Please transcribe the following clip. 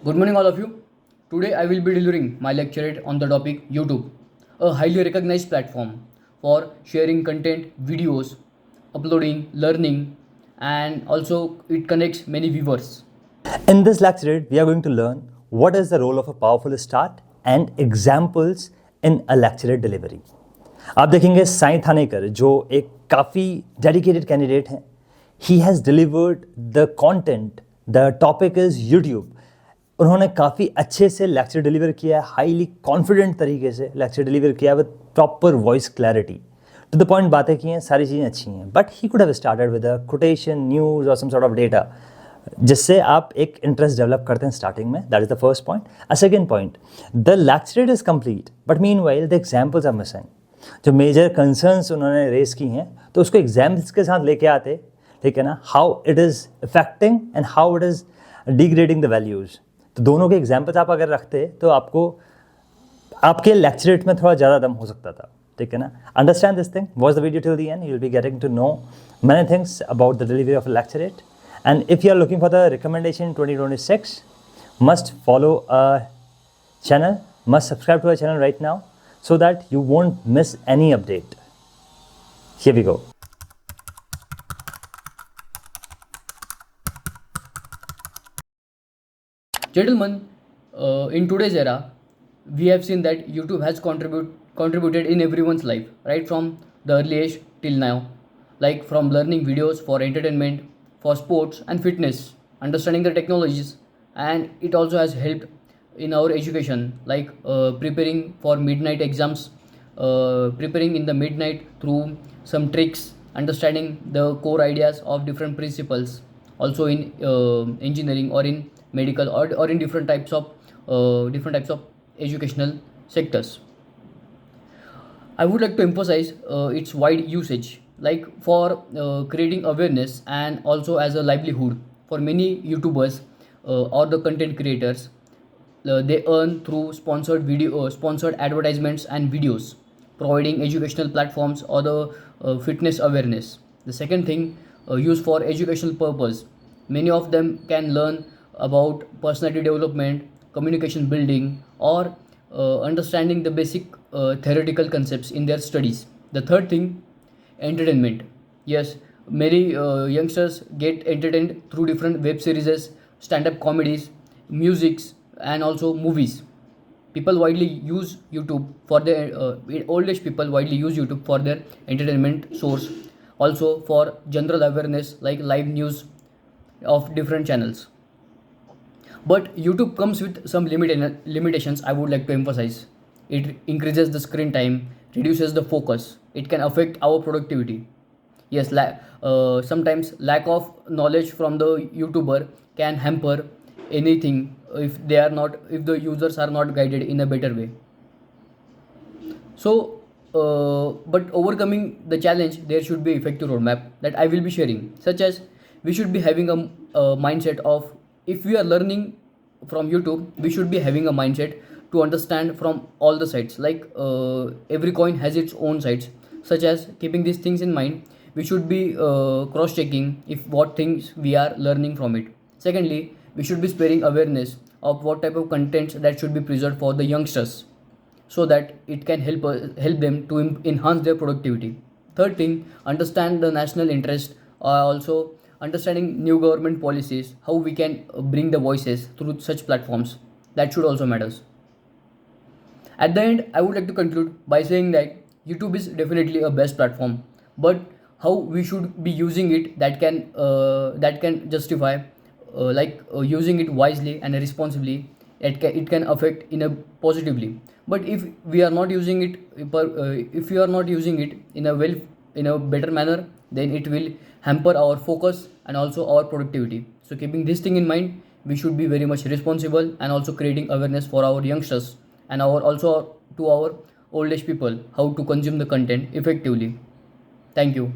Good morning, all of you. Today, I will be delivering my lecturette on the topic YouTube, a highly recognized platform for sharing content, videos, uploading, learning, and also it connects many viewers. In this lecture, we are going to learn what is the role of a powerful start and examples in a lecture delivery. आप देखेंगे साई थानेकर जो एक काफ़ी dedicated candidate हैं. He has delivered the content, the topic is YouTube. उन्होंने काफ़ी अच्छे से लेक्चर डिलीवर किया है, हाईली कॉन्फिडेंट तरीके से लेक्चर डिलीवर किया with proper voice clarity. To the point बातें की हैं, सारी चीज़ें अच्छी हैं, but he could have started with a quotation, news और सम सॉर्ट ऑफ डेटा जिससे आप एक इंटरेस्ट डेवलप करते हैं स्टार्टिंग में. That is the first point. A second point, the lecturette is complete but meanwhile the examples are missing. जो major concerns उन्होंने raise की हैं तो उसको एग्जाम्पल्स के साथ लेके आते, ठीक है ना, how it is affecting and how it is degrading the values. तो दोनों के एग्जाम्पल्स आप अगर रखते तो आपको आपके लेक्चरेट में थोड़ा ज़्यादा दम हो सकता था, ठीक है ना. Understand this thing, watch the video till the end, you will be getting to know many things about the delivery of a lecturate. And if you are looking for the recommendation in 2026, must follow our channel, must subscribe to our channel right now so that you won't miss any update. Here we go. Gentlemen, in today's era, we have seen that YouTube has contributed in everyone's life, right from the early age till now, like from learning videos for entertainment, for sports and fitness, understanding the technologies, and it also has helped in our education, like preparing for midnight exams, preparing in the midnight through some tricks, understanding the core ideas of different principles, also in engineering or in medical or in different types of educational sectors. I would like to emphasize its wide usage, like for creating awareness and also as a livelihood for many YouTubers or the content creators. They earn through sponsored advertisements and videos, providing educational platforms or the fitness awareness. The second thing, used for educational purpose. Many of them can learn about personality development, communication building, or understanding the basic theoretical concepts in their studies. The third thing, entertainment. Yes, many youngsters get entertained through different web series, stand-up comedies, musics, and also movies. People widely use YouTube for their old age people widely use YouTube for their entertainment source, also for general awareness like live news of different channels. But YouTube comes with some limitations. I would like to emphasize. It increases the screen time, reduces the focus. It can affect our productivity. Yes, sometimes lack of knowledge from the YouTuber can hamper anything if the users are not guided in a better way. So, but overcoming the challenge, there should be effective roadmap that I will be sharing, such as we should be having a mindset of, if we are learning from YouTube, we should be having a mindset to understand from all the sides. Like every coin has its own sides, such as keeping these things in mind, we should be cross-checking if what things we are learning from it. Secondly, we should be spreading awareness of what type of contents that should be preserved for the youngsters, so that it can help them to enhance their productivity. Third thing, understand the national interest, also understanding new government policies, how we can bring the voices through such platforms. That should also matters. At the end, I would like to conclude by saying that YouTube is definitely a best platform, but how we should be using it, that can justify using it wisely and responsibly. It can affect in a positively. But if we are not using it, if you are not using it in a better manner, then it will hamper our focus and also our productivity. So keeping this thing in mind, we should be very much responsible and also creating awareness for our youngsters and our also to our old age people how to consume the content effectively. Thank you.